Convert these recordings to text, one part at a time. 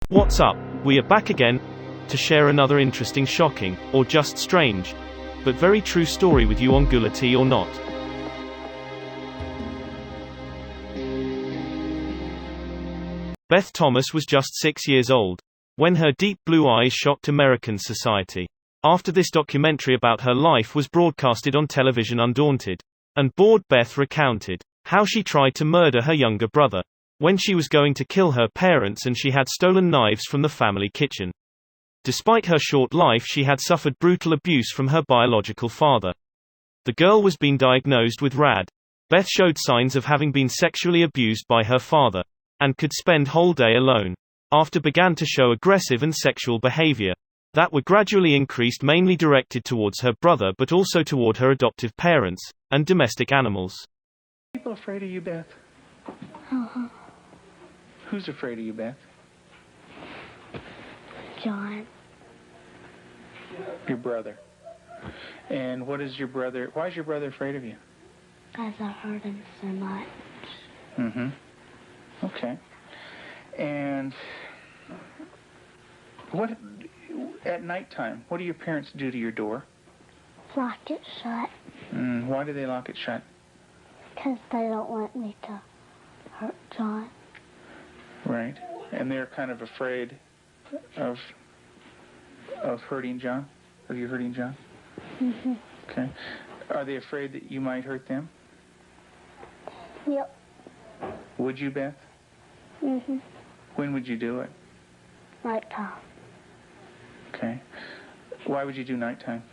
What's up? We are back again to share another interesting, shocking, or just strange, but very true story with you on Guilty or Not. Beth Thomas was just 6 years old when her deep blue eyes shocked American society. After this documentary about her life was broadcasted on television, Undaunted and Bored, Beth recounted how she tried to murder her younger brother when she was going to kill her parents and she had stolen knives from the family kitchen. Despite her short life, she had suffered brutal abuse from her biological father. The girl was being diagnosed with RAD. Beth showed signs of having been sexually abused by her father and could spend whole day alone. After began to show aggressive and sexual behavior that were gradually increased, mainly directed towards her brother but also toward her adoptive parents and domestic animals. People afraid of you, Beth? Uh-huh. Who's afraid of you, Beth? John. Your brother. And why is your brother afraid of you? Because I hurt him so much. Mm-hmm. Okay. And at nighttime, what do your parents do to your door? Lock it shut. Why do they lock it shut? Because they don't want me to hurt John. Right. And they're kind of afraid of hurting John? Of you hurting John? Mm-hmm. Okay. Are they afraid that you might hurt them? Yep. Would you, Beth? Mm-hmm. When would you do it? Nighttime. Okay. Why would you do nighttime?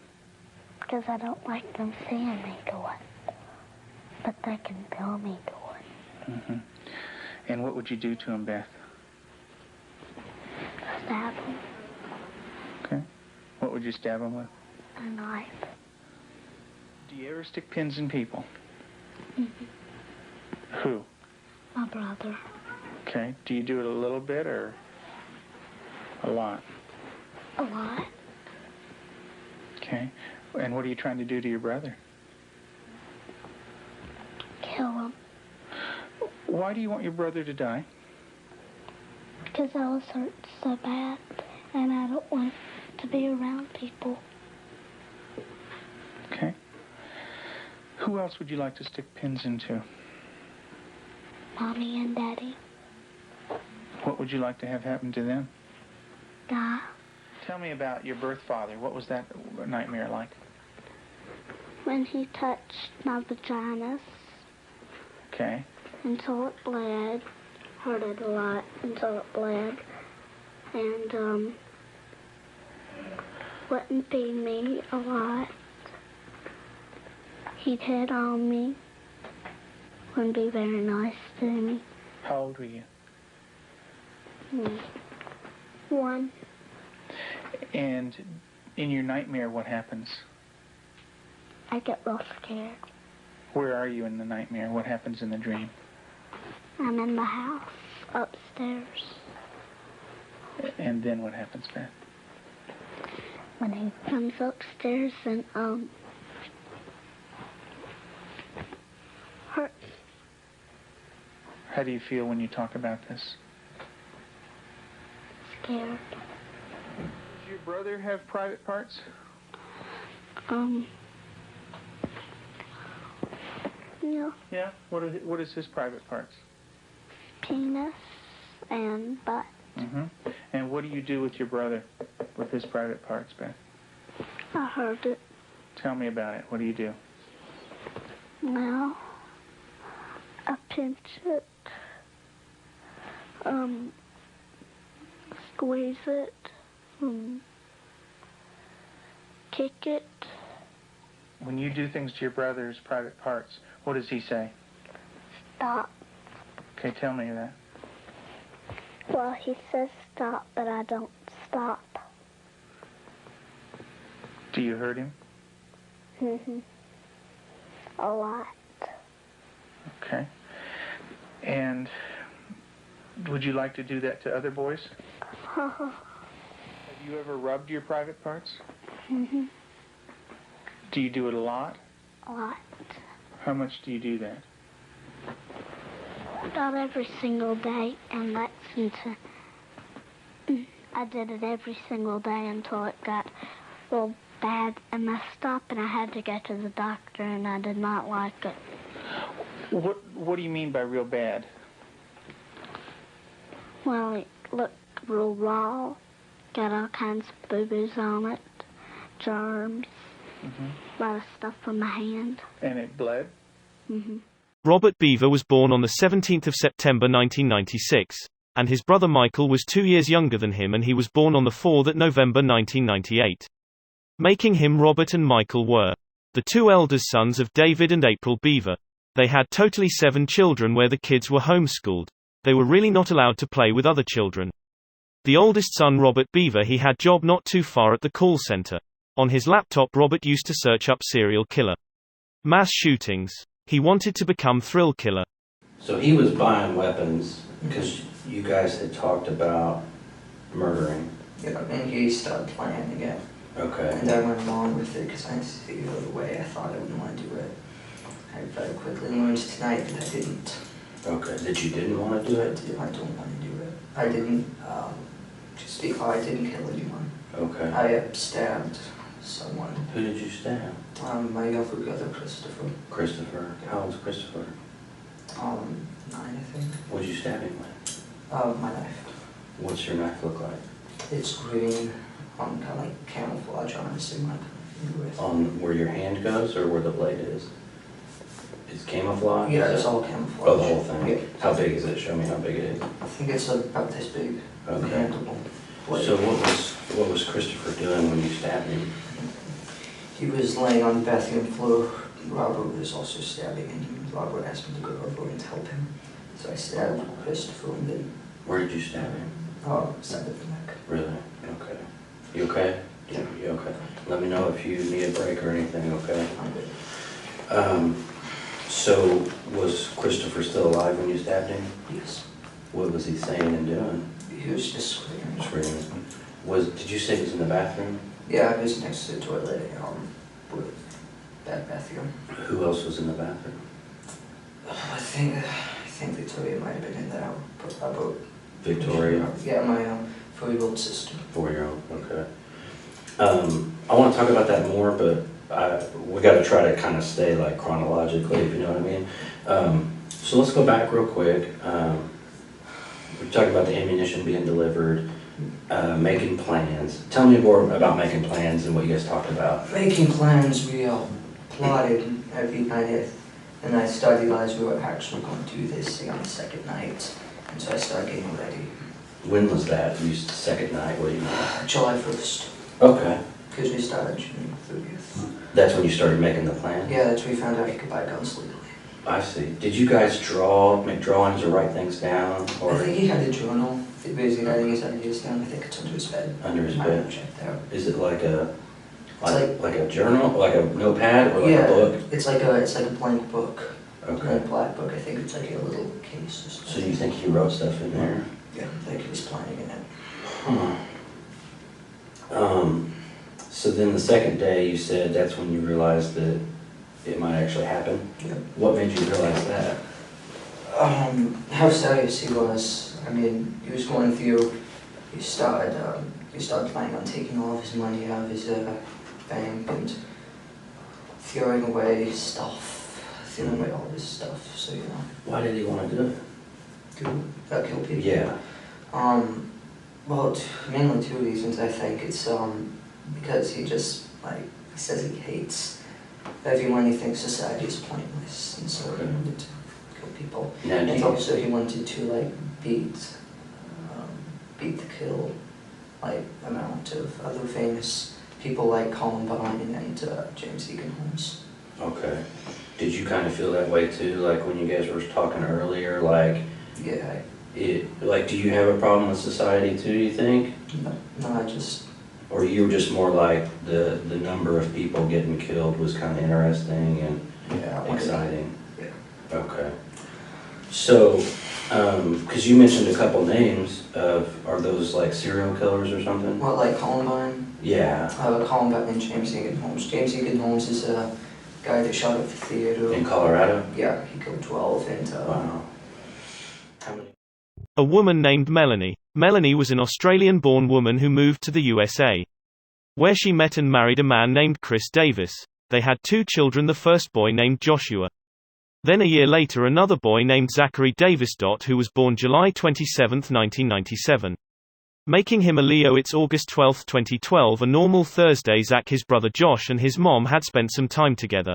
Because I don't like them seeing me do it. But they can feel me do it. Mm-hmm. And what would you do to him, Beth? Stab him. Okay. What would you stab him with? A knife. Do you ever stick pins in people? Mm-hmm. Who? My brother. Okay. Do you do it a little bit or a lot? A lot. Okay. And what are you trying to do to your brother? Kill him. Why do you want your brother to die? Because I was hurt so bad, and I don't want to be around people. Okay. Who else would you like to stick pins into? Mommy and Daddy. What would you like to have happen to them? Die. Tell me about your birth father. What was that nightmare like? When he touched my vaginas Okay. until it bled, hurt it a lot until it bled, and wouldn't feed me a lot. He'd hit on me, wouldn't be very nice to me. How old were you? 1. And in your nightmare, what happens? I get real scared. Where are you in the nightmare? What happens in the dream? I'm in the house, upstairs. And then what happens, Beth? When he comes upstairs and, hurts. How do you feel when you talk about this? Scared. Does your brother have private parts? Yeah. Yeah? What is his private parts? Penis and butt. Mm-hmm. And what do you do with your brother with his private parts, Beth? I heard it. Tell me about it. What do you do? Well, I pinch it, squeeze it, kick it. When you do things to your brother's private parts, what does he say? Stop. Okay, tell me that. Well, he says stop, but I don't stop. Do you hurt him? Mm-hmm. A lot. Okay. And would you like to do that to other boys? Have you ever rubbed your private parts? Mm-hmm. Do you do it a lot? A lot. How much do you do that? Not every single day, and that's into I did it every single day until it got real bad and messed up, and I had to go to the doctor, and I did not like it. What do you mean by real bad? Well, it looked real raw, got all kinds of boo-boos on it, germs, a lot of stuff from my hand. And it bled? Robert Beaver was born on the 17th of September 1996, and his brother Michael was 2 years younger than him, and he was born on the 4th of November 1998. Making him Robert and Michael were the two eldest sons of David and April Beaver. They had totally 7 children where the kids were homeschooled. They were really not allowed to play with other children. The oldest son, Robert Beaver, he had job not too far at the call center. On his laptop, Robert used to search up serial killer, mass shootings. He wanted to become thrill killer. So he was buying weapons because you guys had talked about murdering. Yeah, and he started planning it. Okay. And I went along with it because I didn't see the way I thought I wouldn't want to do it. I very quickly learned tonight that I didn't. Okay. That you didn't want to do it? I don't want to do it. I didn't, just because I didn't kill anyone. Okay. I stabbed someone. Who did you stab? My younger brother, Christopher. Christopher? How old was Christopher? 9, I think. What did you stab him with? My knife. What's your knife look like? It's green, kind of like camouflage, honestly, my with. On where your hand goes or where the blade is? It's camouflage? Yeah, it's all camouflage. Oh, the whole thing? Yeah. How big is it? Show me how big it is. I think it's about this big. Okay. Handleable. So what was Christopher doing when you stabbed him? He was laying on the bathroom floor. Robert was also stabbing him. Robert asked me to go over and help him. So I stabbed Christopher and then... Where did you stab him? Side of the neck. Really? Okay. You okay? Yeah. You okay? Let me know if you need a break or anything, okay? I'm good. So was Christopher still alive when you stabbed him? Yes. What was he saying and doing? He was just screaming. Screaming. Did you say he was in the bathroom? Yeah, he was next to the toilet with that bathroom. Who else was in the bathroom? I think Victoria might have been in there. About Victoria? Yeah, my 4-year-old sister. 4-year-old, okay. I want to talk about that more, but we got to try to kind of stay like chronologically, if you know what I mean. So let's go back real quick. We're talking about the ammunition being delivered, making plans. Tell me more about making plans and what you guys talked about. Making plans, we plotted every night, and I started realizing we were actually going to do this thing on the second night, and so I started getting ready. When was that? You second night? What do you mean? July 1st. Okay. Because we started June 30th. That's when you started making the plan? Yeah, that's when we found out you could buy guns legally. I see. Did you guys make drawings or write things down? Or I think he had a journal. Basically writing his ideas down. I think it's under his bed. Under his I bed? haven't checked out. Is it like a Like a journal, like a notepad, or like a book? It's like a blank book. Okay. A black book. I think it's like a little case or something. So you think he wrote stuff in there? Yeah, I think he was planning in it. Huh. So then the second day you said that's when you realized that it might actually happen? Yeah. What made you realize that? How serious he was. I mean, he was going through, he started planning on taking all of his money out of his bank and throwing away all his stuff, so you know. Why did he want to do it? To kill people? Yeah. Well, mainly 2 reasons, I think. It's because he just, he says he hates everyone. He thinks society is pointless, and so he wanted to kill people. Now, And also he wanted to, beat the kill, amount of other famous people like Columbine and James Deacon Holmes. Okay. Did you kind of feel that way too, like when you guys were talking earlier, Yeah. do you have a problem with society too, you think? No, I just... Or you were just more like the number of people getting killed was kind of interesting and exciting? Yeah. Okay. So, because you mentioned a couple names are those like serial killers or something? What, like Columbine? Yeah. Columbine and James Deacon Holmes. James Deacon Holmes is a guy that shot up the theater. In Colorado? Yeah, he killed 12 and... Wow. How many? A woman named Melanie. Melanie was an Australian-born woman who moved to the USA, where she met and married a man named Chris Davis. They had 2 children, the first boy named Joshua. Then a year later another boy named Zachary Davis. Who was born July 27, 1997. Making him a Leo. It's August 12, 2012, a normal Thursday. Zach, his brother Josh, and his mom had spent some time together.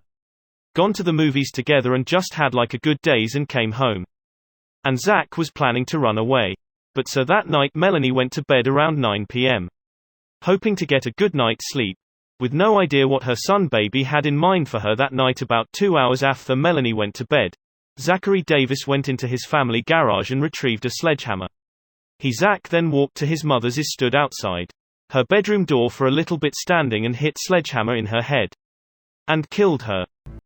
Gone to the movies together and just had like a good days and came home. And Zach was planning to run away. But so that night Melanie went to bed around 9 p.m. hoping to get a good night's sleep. With no idea what her son baby had in mind for her that night. About 2 hours after Melanie went to bed, Zachary Davis went into his family garage and retrieved a sledgehammer. Zach then walked to his mother's, stood outside her bedroom door for a little bit standing and hit sledgehammer in her head. And killed her.